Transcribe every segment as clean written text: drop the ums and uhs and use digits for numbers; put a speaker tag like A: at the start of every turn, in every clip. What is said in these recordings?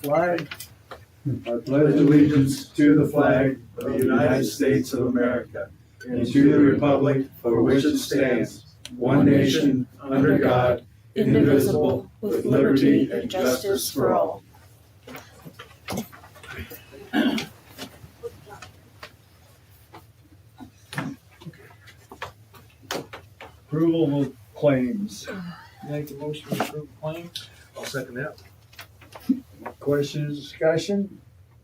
A: flag.
B: I pledge allegiance to the flag of the United States of America and to the republic for which it stands, one nation, under God, indivisible, with liberty and justice for all. Approval of claims.
A: Make a motion to approve claims.
C: I'll second that.
B: Questions, discussion?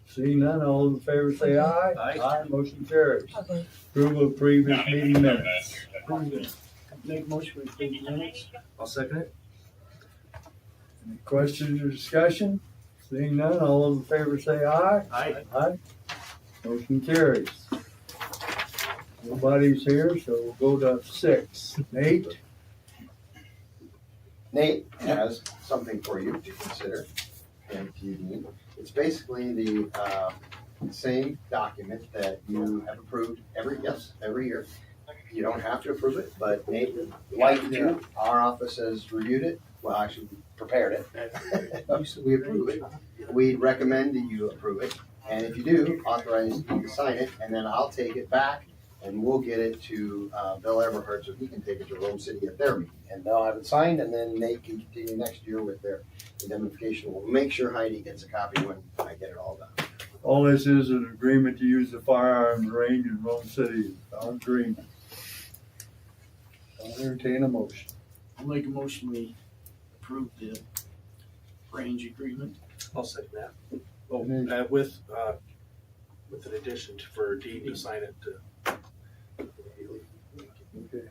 B: Seeing none, all in favor say aye.
C: Aye.
B: Motion carries.
D: Okay.
B: Approval of previous meeting minutes.
A: Make a motion to approve minutes.
C: I'll second it.
B: Any questions or discussion? Seeing none, all in favor say aye.
C: Aye.
B: Aye. Motion carries. Nobody's here, so we'll go to 6. Nate?
E: Nate has something for you to consider, and if you need. It's basically the same document that you have approved every year. You don't have to approve it, but Nate would like to. Our office has reviewed it. Well, actually, we prepared it. We approve it. We'd recommend that you approve it, and if you do, authorize you to sign it, and then I'll take it back and we'll get it to Bill Everhart so he can take it to Rome City at their meeting. And they'll have it signed, and then they can continue next year with their indemnification. We'll make sure Heidi gets a copy when I get it all done.
B: All this is an agreement to use the firearms range in Rome City. Our agreement. I'll entertain a motion.
A: I'll make a motion we approve the range agreement.
C: I'll second that. Oh, with an addition for Dee to sign it to.
B: Okay.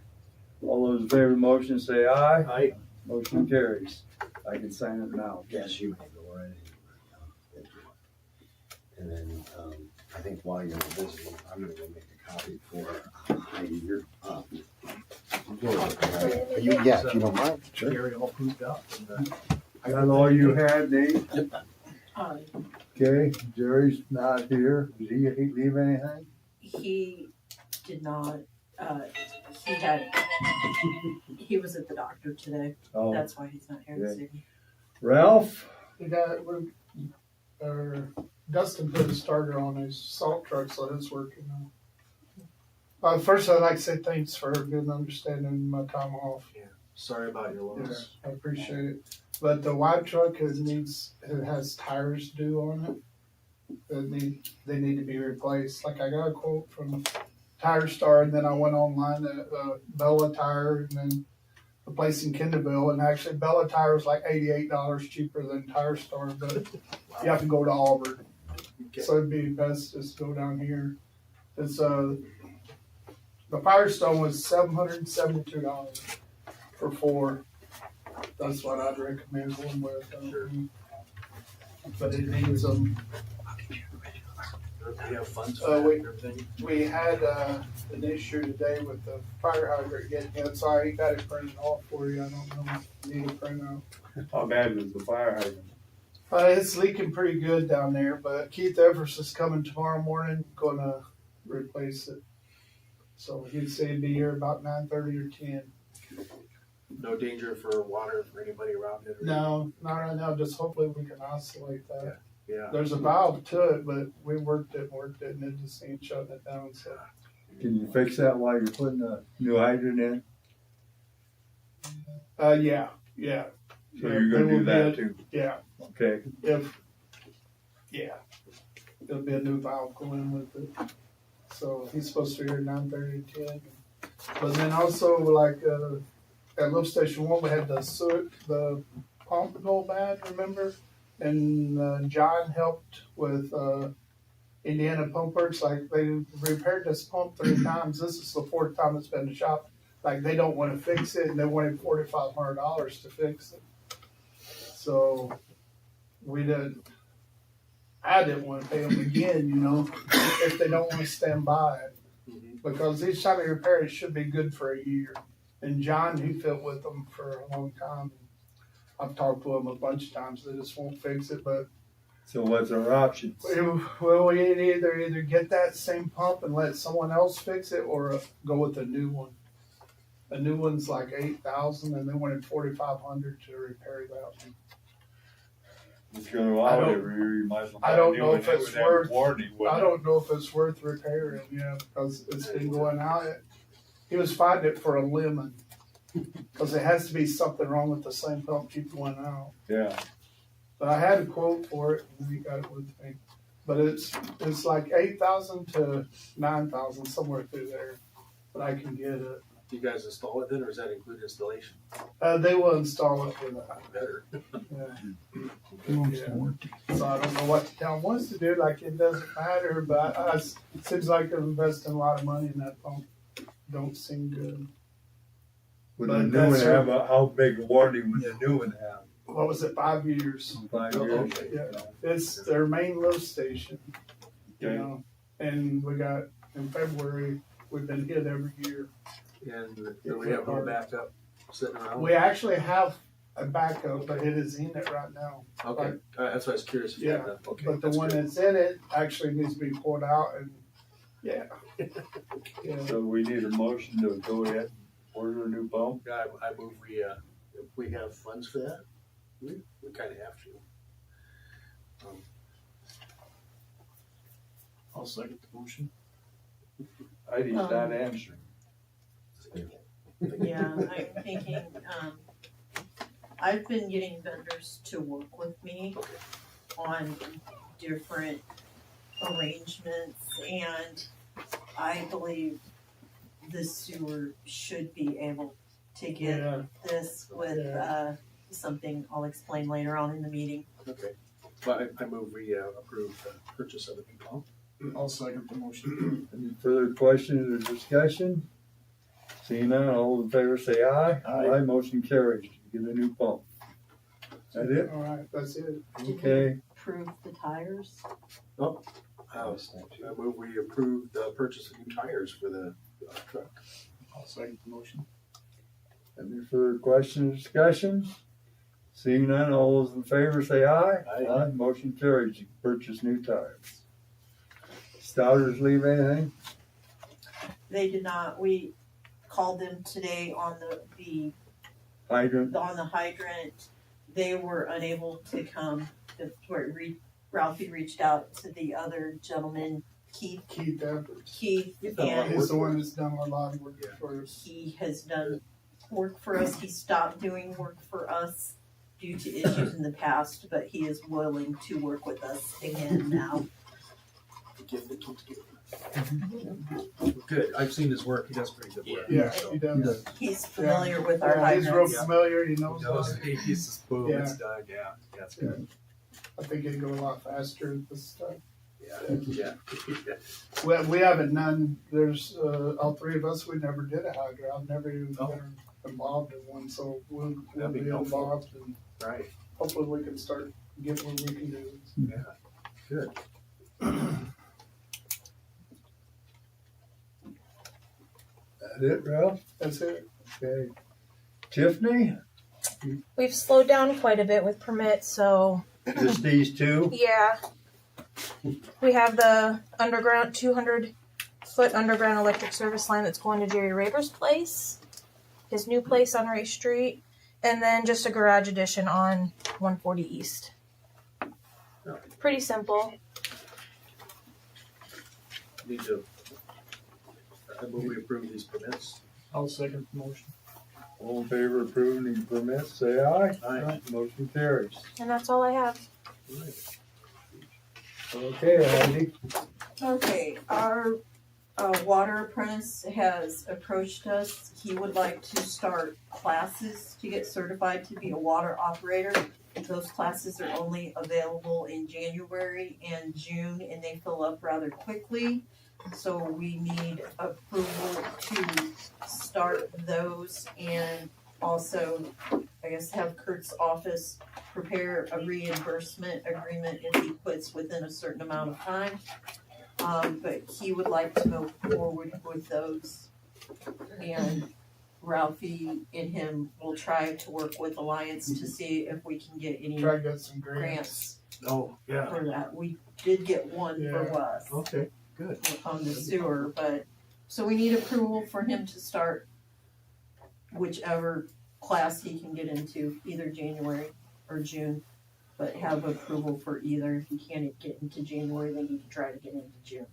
B: All those in favor of the motion say aye.
C: Aye.
B: Motion carries. I can sign it now.
E: Yes, you may go right ahead. And then I think while you're visiting, I'm gonna go make a copy for Heidi. You're yeah, if you don't mind. Sure.
C: Gary all proved out.
B: I got all you had, Nate?
D: Aye.
B: Okay, Jerry's not here. Did he leave anything?
D: He did not, he was at the doctor today.
B: Oh,
D: That's why he's not here this evening.
B: Ralph?
F: Dustin put a starter on his salt truck, so it's working now. First, I'd like to say thanks for a good understanding my time off.
C: Sorry about your loss.
F: I appreciate it. But the wide truck it has tires due on it. They need to be replaced. Like I got a quote from Tire Star, and then I went online to Bella Tire, and then a place in Kendallville, and actually Bella Tire is like $88 cheaper than Tire Star, but you have to go to Auburn.
C: Okay.
F: So it'd be best just go down here. It's the Firestone was $772 for 4. That's what I'd recommend going with.
C: Sure.
F: But it needs them.
C: We have funds for that and everything.
F: We had an issue today with the fire hydrant getting hit, so I got it printed off for you. I don't know if you need a printout.
B: How bad was the fire hydrant?
F: It's leaking pretty good down there, but Keith Evers is coming tomorrow morning, gonna replace it. So he'd say he'd be here about 9:30 or 10.
C: No danger for water for anybody around it?
F: No, not right now. Just hopefully we can isolate that.
C: Yeah.
F: There's a valve to it, but we worked it, and it just ain't shutting it down. So
B: Can you fix that while you're putting a new hydrant in?
F: yeah.
B: So you're gonna do that too?
F: Yeah.
B: Okay.
F: There'll be a new valve going with it. So he's supposed to be here 9:30 to 10. But then also like at lift station 1, we had the pump go bad, remember? And John helped with Indiana Pump Works. Like they repaired this pump 3 times. This is the 4th time it's been to shop. Like they don't want to fix it, and they wanted $4,500 to fix it. So I didn't want to pay them again, if they don't want to stand by it. Because each time they repair it, it should be good for a year. And John, he fit with them for a long time. I've talked to him a bunch of times. They just won't fix it. But
B: So what's our options?
F: well, we either get that same pump and let someone else fix it, or go with a new one. A new one's like $8,000, and they wanted $4,500 to repair that one.
B: It's gonna go out every year, you might as well.
F: I
B: buy a
F: don't
B: new
F: know
B: one.
F: if
B: That
F: it's
B: would have
F: worth-
B: Warranty,
F: I
B: wouldn't it?
F: don't know if it's worth repairing yet, because it's been going out. He was fighting it for a lemon, because it has to be something wrong with the same pump keep going out.
B: Yeah,
F: But I had a quote for it, and he got it with me. But it's like 8,000 to 9,000, somewhere through there. But I can get it.
C: Do you guys install it then, or does that include installation?
F: They will install it for that.
C: Better.
F: Yeah. Yeah. So I don't know what the town wants to do. Like, it doesn't matter, but it seems like they're investing a lot of money in that pump. Don't seem good.
B: would
F: But
B: the new one
F: that's
B: have, how big a warranty would the new one have?
F: What was it? 5 years.
B: 5
C: Oh,
B: years?
C: okay.
F: Yeah. It's their main lift station. You
B: Okay.
F: know, and we got in February. We've been hit every year.
C: And do we have no backup sitting around?
F: We actually have a backup, but it is in it right now.
C: Okay, that's why I was curious if you had that. Okay,
F: But the
C: that's
F: one
C: good.
F: that's in it actually needs to be pulled out, and yeah. Yeah.
B: So we need a motion to go ahead and order a new pump?
C: Yeah, I move if we have funds for that, we kind of have to.
A: I'll second the motion.
B: Heidi's not answering.
D: Yeah, I'm thinking, I've been getting vendors to work with me on different arrangements, and I believe the sewer should be able to get
F: Yeah.
D: this with, something I'll explain later on in the meeting.
C: Okay, well, I move we approve the purchase of a new pump.
A: I'll second the motion.
B: Any further questions or discussion? Seeing none, all in favor say aye.
A: Aye.
B: Motion carries. Get a new pump. That it?
F: All right, that's it.
B: Okay.
D: Approve the tires.
C: I move we approve the purchase of new tires for the truck.
A: I'll second the motion.
B: Any further questions or discussions? Seeing none, all those in favor say aye.
C: Aye.
B: Motion carries. You can purchase new tires. Stouters leave anything?
D: They did not, we called them today on the
B: Hydrant?
D: on the hydrant. They were unable to come. That's where Ralphie reached out to the other gentleman, Keith,
F: Keith Edwards.
C: You've done a lot of
F: He's the
C: work.
F: one that's done a lot of work for us.
D: he has done work for us. He stopped doing work for us due to issues in the past, but he is willing to work with us again now.
C: The gift that keeps giving. Good, I've seen his work, he does pretty good work.
F: Yeah,
C: So,
F: he does.
D: He's familiar with our
F: Yeah, he's real
D: hydrants.
F: familiar. He
C: He
F: knows.
C: knows,
F: about it.
C: he's just boom,
F: Yeah.
C: it's done, yeah, that's good.
F: I think he'd go a lot faster with this stuff.
C: Yeah.
F: We haven't none. There's all three of us. We never did a hydrant. I've never even been involved in one, so we'll
C: That'd be
F: be
C: helpful.
F: involved, and
C: Right,
F: hopefully we can start getting what we can do.
C: yeah, good.
B: That it, Ralph?
F: That's it.
B: Okay. Tiffany?
G: We've slowed down quite a bit with permits, so
B: Just these two?
G: yeah. We have the underground 200-foot underground electric service line that's going to Jerry Raber's place, his new place on Ray Street, and then just a garage addition on 140 East. Pretty simple.
C: Need to, I move we approve these permits.
A: I'll second the motion.
B: All in favor of approving the permits, say aye.
C: Aye.
B: Motion carries.
G: And that's all I have.
C: Right.
B: Okay, Heidi.
D: Okay, our water apprentice has approached us. He would like to start classes to get certified to be a water operator. Those classes are only available in January and June, and they fill up rather quickly. So we need approval to start those, and also, I guess, have Kurt's office prepare a reimbursement agreement if he quits within a certain amount of time. But he would like to move forward with those. And Ralphie and him will try to work with Alliance to see if we can get any
F: Try to get some grants.
D: grants
C: Oh, yeah,
D: for that. We did get one for
F: Yeah.
D: Wes
C: okay, good.
D: on the sewer, but, so we need approval for him to start whichever class he can get into, either January or June. but have approval for either. If you can't get into January, they need to try to get into June.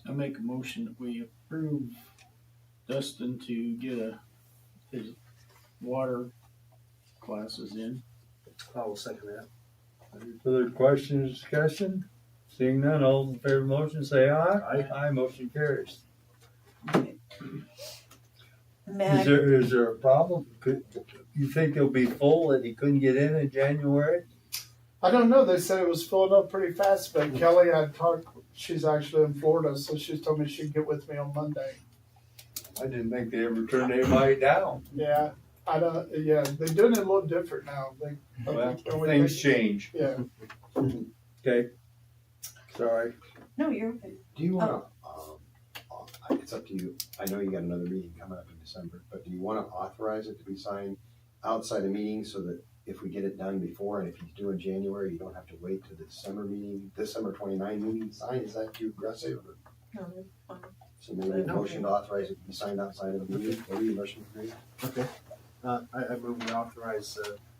A: I make a motion that we approve Dustin to get his water classes in.
C: I will second that.
B: Any further questions, discussion? Seeing none, all in favor of the motion, say aye.
C: Aye.
B: Aye, motion carries.
D: Mag,
B: Is there a problem? You think he'll be full that he couldn't get in January?
F: I don't know. They said it was filling up pretty fast, but Kelly, I talked. She's actually in Florida, so she told me she'd get with me on Monday.
B: I didn't think they ever turned anybody down.
F: Yeah, I don't. Yeah, they're doing it a little different now.
B: Well, things change.
F: Yeah.
B: Okay. Sorry.
D: no, you're okay.
E: Do you wanna, it's up to you, I know you got another meeting coming up in December, but do you wanna authorize it to be signed outside the meeting so that if we get it done before, and if you do in January, you don't have to wait to the December meeting, December 29 meeting to sign, is that too aggressive? Or-
D: No, that's fine.
E: So maybe a motion to authorize it to be signed outside of the meeting, the reimbursement agreement?
C: Okay. I move we authorize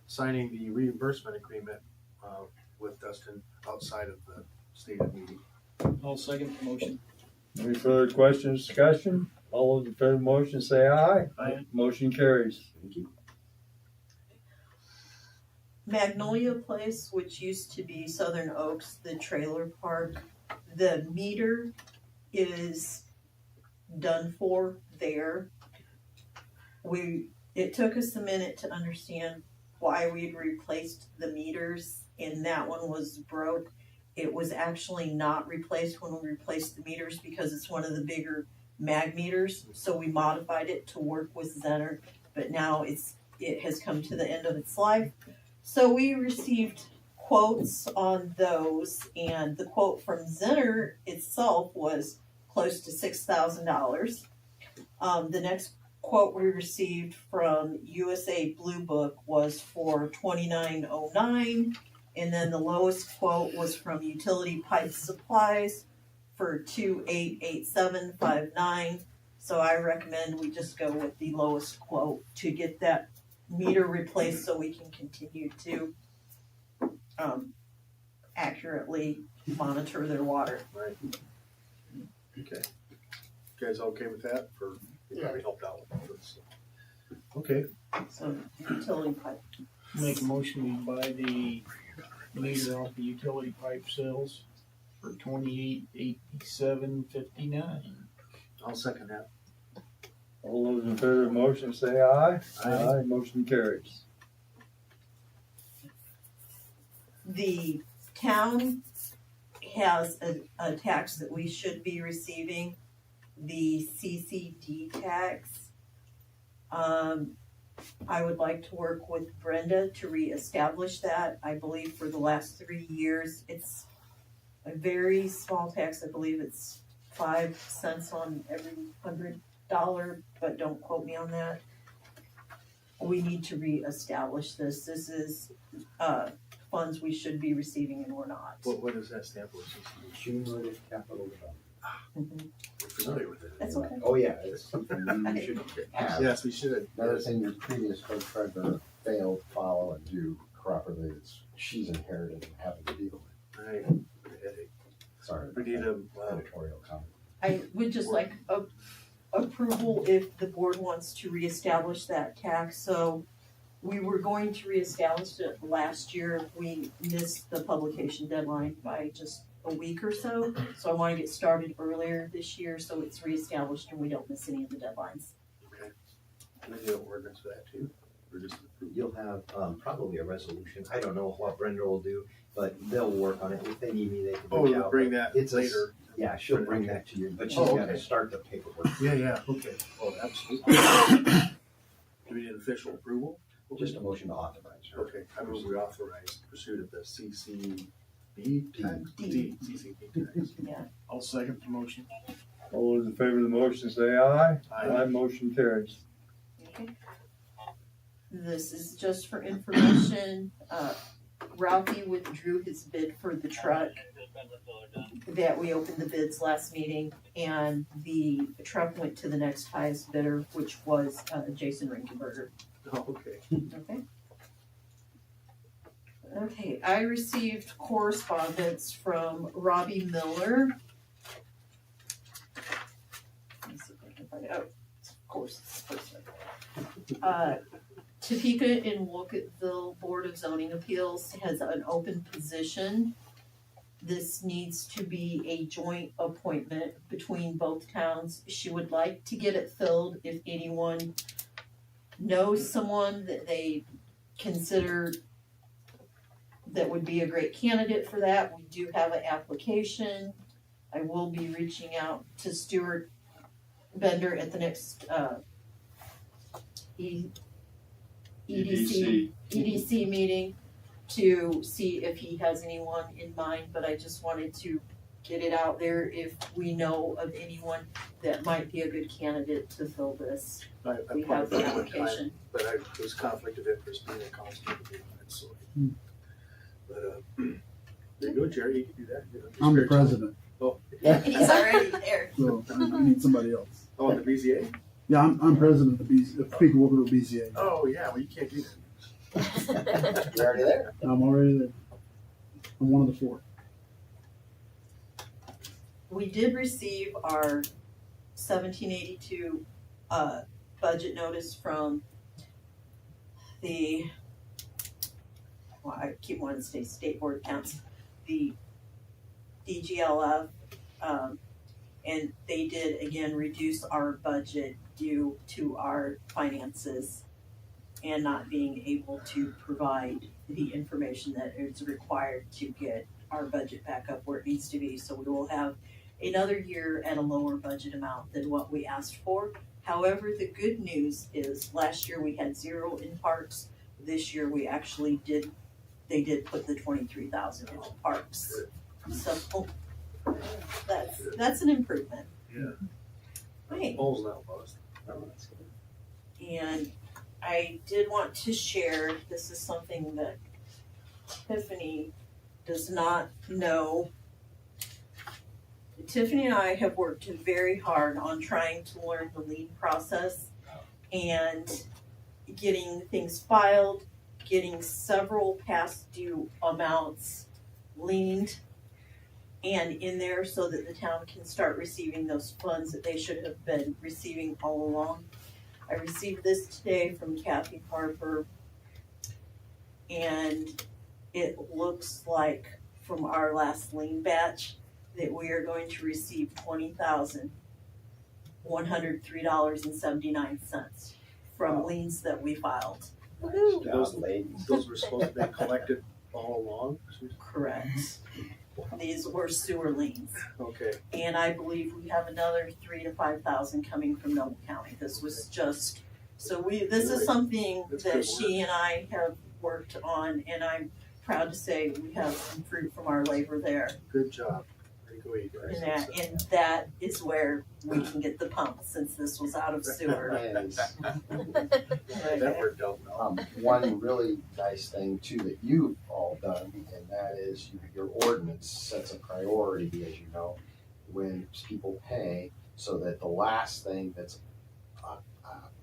C: signing the reimbursement agreement with Dustin outside of the stated meeting.
A: I'll second the motion.
B: Any further questions, discussion? All those in favor of the motion, say aye.
A: Aye.
B: Motion carries.
E: Thank you.
D: Magnolia Place, which used to be Southern Oaks, the trailer park, the meter is done for there. It took us a minute to understand why we'd replaced the meters, and that one was broke. It was actually not replaced when we replaced the meters because it's one of the bigger mag meters, so we modified it to work with Zenner, but now it has come to the end of its life. So we received quotes on those, and the quote from Zenner itself was close to $6,000. The next quote we received from USA Blue Book was for $2,909, and then the lowest quote was from Utility Pipe Supplies for $2,887.59. So I recommend we just go with the lowest quote to get that meter replaced so we can continue to accurately monitor their water.
C: Right. Okay. You guys okay with that? You probably helped out with this. Okay.
D: So utility pipe.
A: Make a motion we buy the meter off the utility pipe sales for $28,87.59.
C: I'll second that.
B: All those in favor of the motion, say aye.
C: Aye.
B: Motion carries.
D: The town has a tax that we should be receiving, the CCD tax. I would like to work with Brenda to reestablish that. I believe for the last 3 years, it's a very small tax. I believe it's 5 cents on every $100, but don't quote me on that. We need to reestablish this. This is funds we should be receiving and we're not.
C: What does that stand for?
E: Cumulative capital development.
D: Mhm.
C: We're familiar with it.
D: That's okay.
E: Oh, yeah, it's something you should have.
C: Yes, we should.
E: Another thing your previous clerk treasurer failed to follow and do properly, it's, she's inherited and having to deal with.
C: Right.
E: Sorry.
C: We need a,
E: Editorial comment.
D: I would just like approval if the board wants to reestablish that tax. So we were going to reestablish it last year. We missed the publication deadline by just a week or so. So I want to get started earlier this year so it's reestablished and we don't miss any of the deadlines.
C: okay. Can I do an ordinance for that too? Or just approve?
E: You'll have probably a resolution. I don't know what Brenda will do, but they'll work on it. If they need me, they can
C: Oh,
E: reach
C: we'll
E: out.
C: bring that
E: It's a-
C: later.
E: Yeah, she'll bring that to you, but she's
C: Oh,
E: got to
C: okay.
E: start the paperwork.
C: Yeah, okay. Oh, absolutely. Do we need official approval?
E: Just a motion to authorize her.
C: Okay, I move we authorize pursuit of the CCB tax?
D: D.
C: CCB tax.
A: I'll second the motion.
B: All those in favor of the motion, say aye.
C: Aye.
B: Motion carries.
D: Okay. This is just for information. Ralphie withdrew his bid for the truck that we opened the bids last meeting, and the truck went to the next highest bidder, which was Jason Rinkenberger.
C: Oh, okay.
D: Okay. Okay, I received correspondence from Robbie Miller. Let me see if I can find it. Oh, of course, it's the first one. Topeka and Wolcottville Board of Zoning Appeals has an open position. This needs to be a joint appointment between both towns. She would like to get it filled if anyone knows someone that they consider that would be a great candidate for that. We do have an application. I will be reaching out to Stuart Bender at the next EDC meeting to see if he has anyone in mind, but I just wanted to get it out there if we know of anyone that might be a good candidate to fill this.
C: I
D: We
C: applied
D: have
C: for
D: the
C: it one time,
D: application.
C: but I was conflict of interest being a constable, so. But, there you go, Jerry, you can do that. You know,
H: I'm the
C: spare time.
H: president,
C: Oh,
D: He's already there.
H: so I need somebody else.
C: oh, the BZA?
H: Yeah, I'm president of the Topeka Wolcottville BZA.
C: Oh, yeah, well, you can't do that.
E: You're already there.
H: I'm already there. I'm one of the 4.
D: We did receive our 1782 budget notice from the, well, I keep wanting to say State Board of Accounts, the DGLF, and they did again reduce our budget due to our finances and not being able to provide the information that is required to get our budget back up where it needs to be. So we will have another year at a lower budget amount than what we asked for. However, the good news is last year we had 0 in parks. This year we actually they did put the 23,000 in parks. So that's an improvement.
C: Yeah.
D: Okay.
C: Pole's not lost.
D: And I did want to share, this is something that Tiffany does not know. Tiffany and I have worked very hard on trying to learn the lien process and getting things filed, getting several past due amounts liened and in there so that the town can start receiving those funds that they should have been receiving all along. I received this today from Kathy Harper, and it looks like from our last lien batch that we are going to receive $20,103.79 from liens that we filed.
C: Those were supposed to be collected all along?
D: Correct. These were sewer liens.
C: Okay,
D: And I believe we have another 3,000 to 5,000 coming from Noble County. This was just, this is something
C: That's
D: that
C: good
D: she and I have worked on, and I'm proud to say we have some fruit from our labor there.
C: good job. Way to go, you guys.
D: And that is where we can get the pump, since this was out of sewer.
E: Nice.
C: That worked out well.
E: One really nice thing too that you've all done, and that is your ordinance sets a priority, as you know, when people pay, so that the last thing that's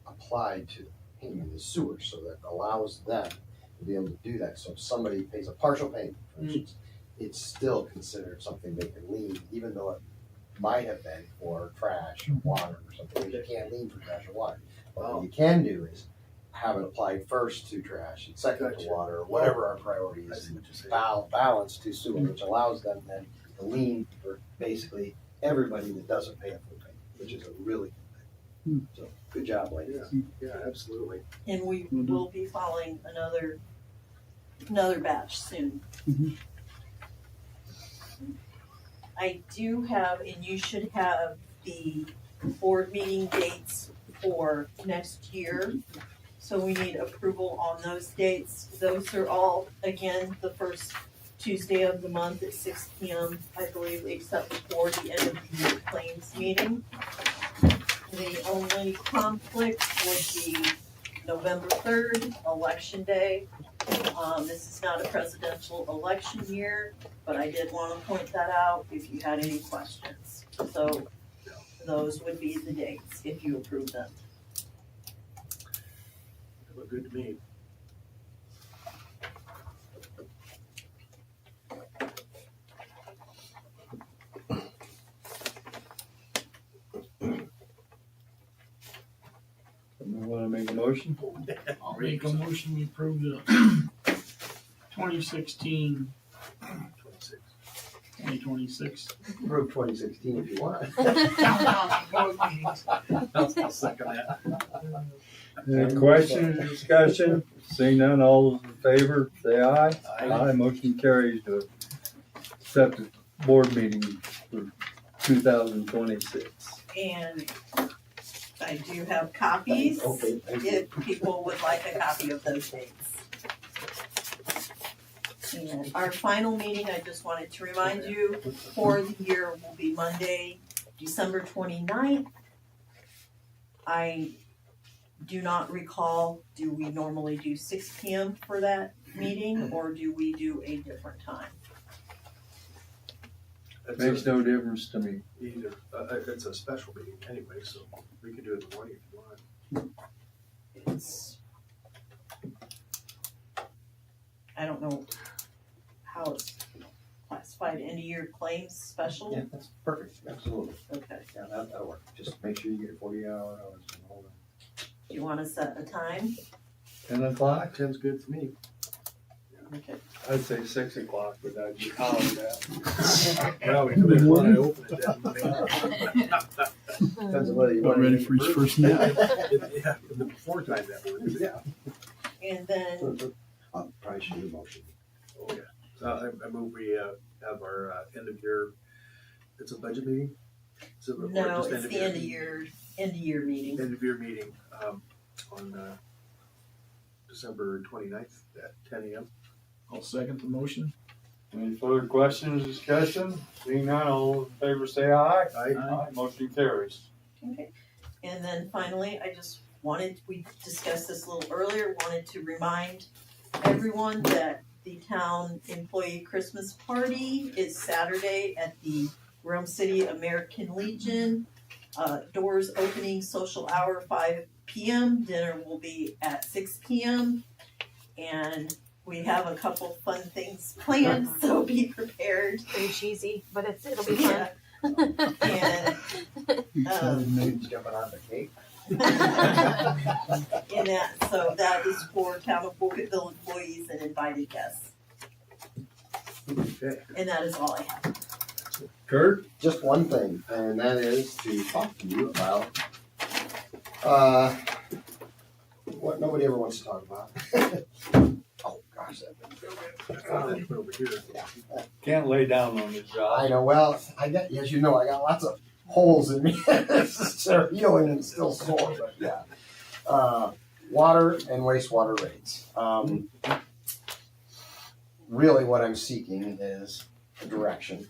E: applied to the payment is sewer, so that allows them to be able to do that. So if somebody pays a partial payment, for instance, it's still considered something they can lien, even though it might have been for trash or water or something. You can't lien for trash or water. But what you can do is have it applied first to trash and second to
C: Gotcha.
E: water, or whatever our priority
C: I
E: is,
C: see what you're saying.
E: balance to sewer, which allows them then to lien for basically everybody that doesn't pay a full payment, which is a really good thing. So, good job, ladies.
C: Yeah, absolutely.
D: And we will be following another batch soon.
H: Mhm.
D: I do have, and you should have the board meeting dates for next year. So we need approval on those dates. Those are all, again, the first Tuesday of the month at 6 p.m., I believe, except for the end of the year claims meeting. The only conflict would be November 3rd, Election Day. This is not a presidential election year, but I did want to point that out if you had any questions. So those would be the dates if you approve them.
C: They look good to me.
B: motion?
A: I'll make a motion, we approve the 2016, 2026.
E: Approve 2016 if you want.
C: I'll second that.
B: Any questions, discussion? Seeing none, all those in favor, say aye. Aye. Motion carries to accept the board meeting for 2026.
D: And I do have copies,
E: Okay, thank you.
D: if people would like a copy of those dates. And our final meeting, I just wanted to remind you, for the year will be Monday, December 29th. I do not recall, do we normally do 6 PM for that meeting, or do we do a different time?
B: Makes no difference to me.
C: Either, it's a special meeting anyway, so we can do it in the morning if you want.
D: It's, I don't know how it's classified, end of year claims special?
E: Yeah, that's perfect, absolutely.
D: Okay,
E: Yeah, that'll work. Just make sure you get 40 hours. And hold on.
D: do you wanna set a time?
B: 10 o'clock?
C: 10's good for me.
D: Okay.
B: I'd say 6 o'clock, but I'd be calling that.
C: Well, we come in when I open it then.
E: Depends on whether you
H: About
E: want
H: ready
E: to
H: for his first nap.
C: Yeah, in the before time that works, yeah.
D: And then,
E: Probably should do a motion.
C: Oh, yeah. So I move we have our end of year, it's a budget meeting? So, or
D: no,
C: just
D: it's the end of year meeting.
C: End of year meeting on December 29th at 10 a.m.
A: I'll second the motion.
B: Any further questions, discussion? Seeing none, all those in favor say aye.
C: Aye.
B: Motion carries.
D: Okay. And then finally, I just wanted, we discussed this a little earlier, wanted to remind everyone that the town employee Christmas party is Saturday at the Rome City American Legion. Doors opening, social hour 5 PM, dinner will be at 6 PM. And we have a couple fun things planned, so be prepared.
G: Pretty cheesy, but it'll be fun.
D: And
H: Excited, mate.
E: Jumping on the cake.
D: in that, so that is for town of Wolcottville employees and invited guests.
C: Okay.
D: And that is all I have.
B: Kurt?
E: Just one thing, and that is to talk to you about what nobody ever wants to talk about. Oh gosh, that
C: Over here.
B: Can't lay down on this job.
E: I know. Well, as you know, I got lots of holes in me. They're healing and still sore, but yeah. Water and wastewater rates. Really, what I'm seeking is a direction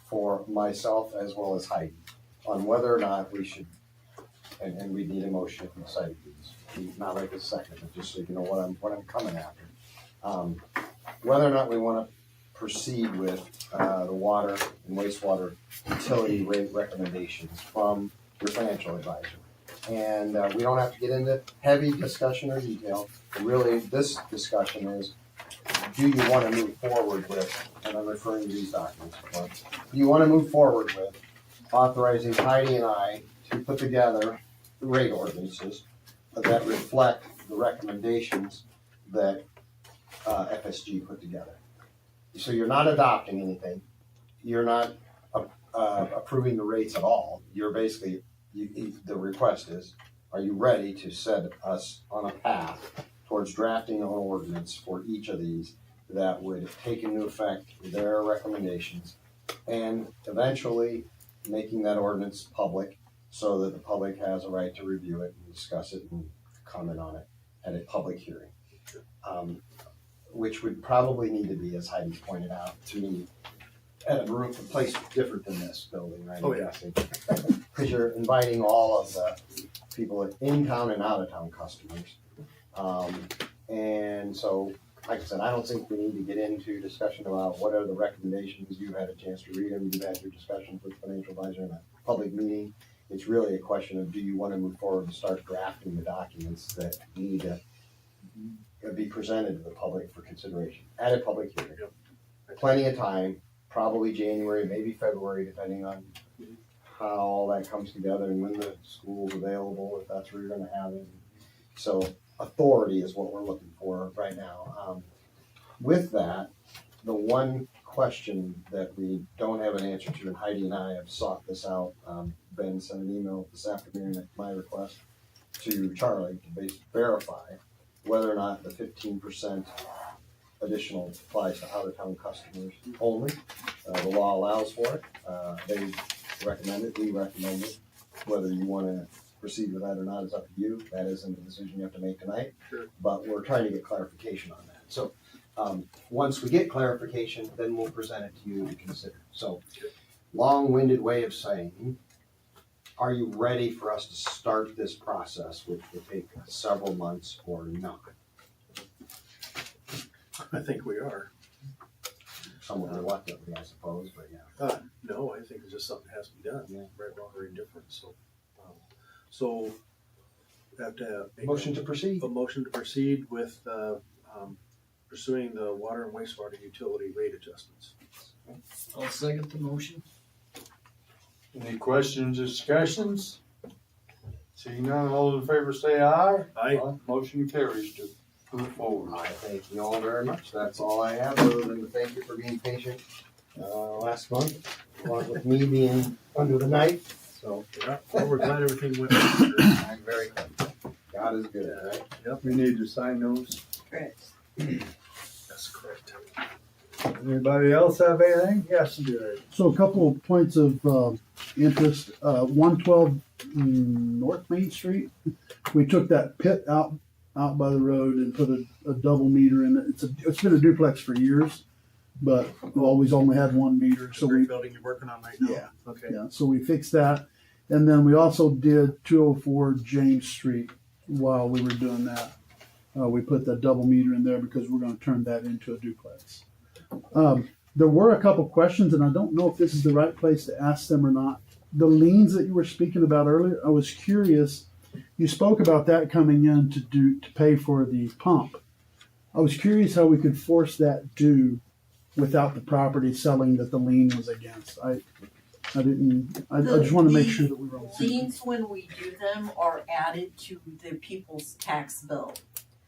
E: for myself as well as Heidi on whether or not we should, and we need a motion from the side of these. Not like a second, but just so you know what I'm coming after. Whether or not we want to proceed with the water and wastewater utility rate recommendations from your financial advisor. And we don't have to get into heavy discussion or detail. Really, this discussion is, do you want to move forward with, and I'm referring to these documents, do you want to move forward with authorizing Heidi and I to put together rate ordinances that reflect the recommendations that FSG put together? So you're not adopting anything. You're not approving the rates at all. You're basically, the request is, are you ready to set us on a path towards drafting an ordinance for each of these that would take into effect their recommendations and eventually making that ordinance public so that the public has a right to review it and discuss it and comment on it at a public hearing. Which would probably need to be, as Heidi pointed out to me, at a place different than this building, right?
C: Oh, yeah.
E: Because you're inviting all of the people in town and out of town customers. And so, like I said, I don't think we need to get into discussion about what are the recommendations. You've had a chance to read them. You've had your discussions with the financial advisor in a public meeting. It's really a question of, do you want to move forward and start drafting the documents that need to be presented to the public for consideration at a public hearing? Plenty of time, probably January, maybe February, depending on how all that comes together and when the school's available, if that's where you're gonna have it. So authority is what we're looking for right now. With that, the one question that we don't have an answer to, and Heidi and I have sought this out, Ben sent an email this afternoon at my request to Charlie to verify whether or not the 15% additional applies to out-of-town customers only. The law allows for it. They recommend it, we recommend it. Whether you want to proceed with that or not is up to you. That isn't a decision you have to make tonight.
C: Sure.
E: But we're trying to get clarification on that. So once we get clarification, then we'll present it to you to consider. So long-winded way of saying, are you ready for us to start this process, which will take several months or not?
C: I think we are.
E: Somewhat reluctantly, I suppose, but yeah.
C: No, I think it's just something that has to be done.
E: Yeah.
C: Right, wrong, or indifferent. So we have to make
E: Motion to proceed.
C: a motion to proceed with pursuing the water and wastewater utility rate adjustments.
A: I'll second the motion.
B: Any questions, discussions? Seeing none, all in favor say aye.
C: Aye.
B: Motion carries to move forward.
E: I thank you all very much. That's all I have, other than to thank you for being patient last month, along with me being under the knife. So
C: Yeah, well, we're glad everything went.
E: I'm very glad. God is good, right?
C: Yep,
B: We need to sign those.
D: Correct.
C: that's correct.
B: Anybody else have anything? Yes, Jerry.
H: So a couple of points of interest. 112 North Main Street. We took that pit out by the road and put a double meter in it. It's been a duplex for years, but we've always only had one meter. So we
C: building you're working on right now?
H: Yeah.
C: Okay.
H: Yeah, so we fixed that. And then we also did 204 James Street while we were doing that. We put that double meter in there because we're going to turn that into a duplex. There were a couple questions, and I don't know if this is the right place to ask them or not. The liens that you were speaking about earlier, I was curious. You spoke about that coming in to pay for the pump. I was curious how we could force that due without the property selling that the lien was against. I just want to make sure that we were on the same page.
D: Liens, when we do them, are added to the people's tax bill.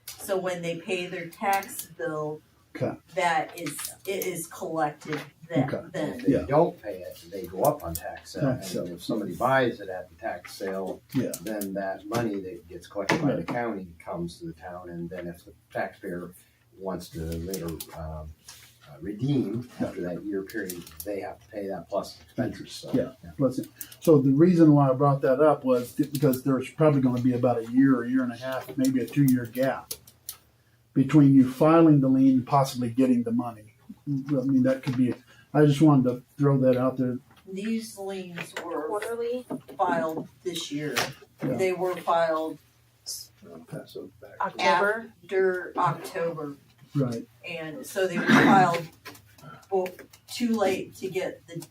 D: So when they pay their tax bill,
H: Okay.
D: it is collected then.
H: Okay.
E: If
H: Yeah.
E: they don't pay it, they go up on tax sale.
H: Tax sale.
E: And if somebody buys it at the tax sale,
H: Yeah.
E: then that money that gets collected by the county comes to the town. And then if the taxpayer wants to later redeem after that year period, they have to pay that plus interest. So,
H: Yeah. So the reason why I brought that up was because there's probably going to be about a year and a half, maybe a 2-year gap between you filing the lien and possibly getting the money. I mean, that could be, I just wanted to throw that out there.
D: These liens were
G: Quarterly,
D: filed this year.
H: Yeah.
D: They were filed
C: I'll pass those back.
G: October.
D: after October.
H: Right.
D: And so they were filed too late to get the.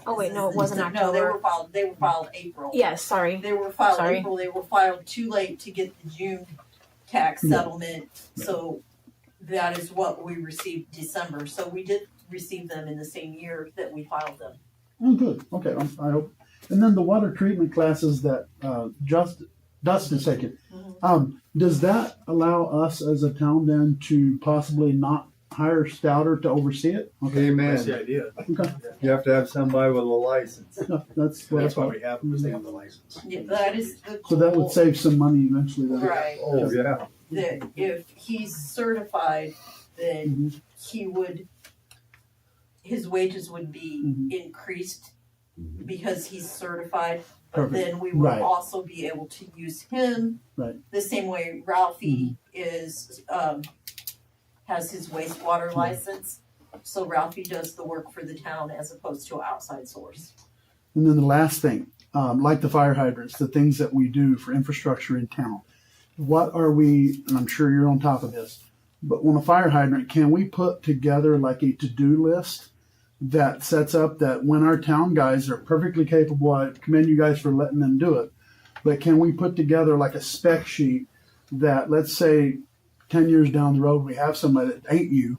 G: Oh wait, no, it wasn't
D: No, they were
G: October.
D: filed April.
G: Yes, sorry.
D: They were filed
G: Sorry.
D: April, they were filed too late to get the June tax settlement, so that is what we received December. So we did receive them in the same year that we filed them.
H: Oh, good. Okay. I hope. And then the water treatment classes that Dustin is taking. Does that allow us as a town then to possibly not hire Stouter to oversee it? Okay.
C: That's the
B: Amen.
C: idea.
H: Okay.
B: You have to have somebody with a license.
H: No, that's what I
C: That's why
H: thought.
C: we have them, because they have the license.
D: Yeah, that is the goal.
H: So that would save some money eventually. Then.
D: Right,
B: Oh, yeah.
D: that if he's certified, then he would, his wages would be increased because he's certified. But
H: Perfect.
D: then we would
H: Right.
D: also be able to use him
H: Right.
D: the same way Ralphie is, has his wastewater license. So Ralphie does the work for the town as opposed to an outside source.
H: And then the last thing, like the fire hydrants, the things that we do for infrastructure in town. What are we, and I'm sure you're on top of this, but on a fire hydrant, can we put together like a to-do list that sets up that when our town guys are perfectly capable, I commend you guys for letting them do it, but can we put together like a spec sheet that, let's say 10 years down the road, we have somebody that ain't you,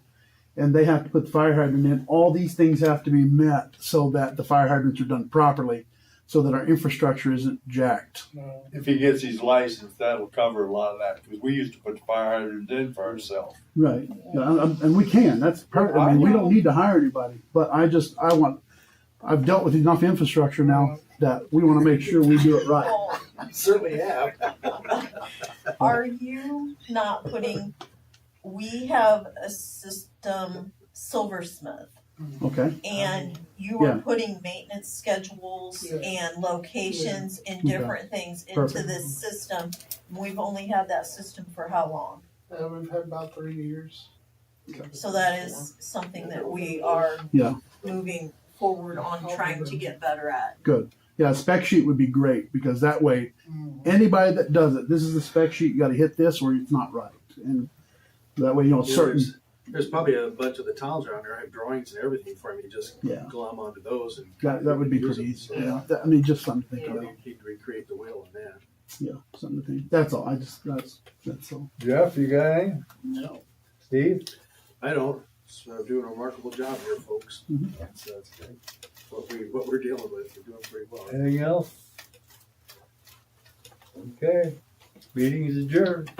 H: and they have to put the fire hydrant in, all these things have to be met so that the fire hydrants are done properly, so that our infrastructure isn't jacked.
F: No.
B: If he gets his license, that'll cover a lot of that, because we used to put the fire hydrants in for ourselves.
H: Right. Yeah, and we can. That's perfect. I mean, we don't need to hire anybody. But I've dealt with enough infrastructure now that we want to make sure we do it right.
D: Well,
C: Certainly have.
D: are you not putting, we have a system, Silversmith,
H: Okay.
D: and you are
H: Yeah.
D: putting maintenance schedules
F: Yeah.
D: and locations and
H: Okay.
D: different things into
H: Perfect.
D: this system. We've only had that system for how long?
F: We've had about 3 years.
D: So that is something that we are
H: Yeah.
D: moving forward on trying to get better at.
H: Good. Yeah, a spec sheet would be great because that way, anybody that does it, this is the spec sheet. You got to hit this or it's not right, and that way you know certain.
C: There's probably a bunch of the towns around there have drawings and everything for me. Just
H: Yeah.
C: glom onto those and
H: That would be
C: use
H: pretty
C: them.
H: easy.
C: So,
H: Yeah. I mean, just something to think
C: you know,
H: about.
C: you need to recreate the wheel on that.
H: Yeah, something to think. That's all. That's all.
B: Jeff, you got anything?
C: No,
B: Steve?
C: I don't. So doing a remarkable job here, folks.
H: Mhm.
C: That's what we're dealing with. We're doing pretty well.
B: Anything else? Okay, meeting is adjourned.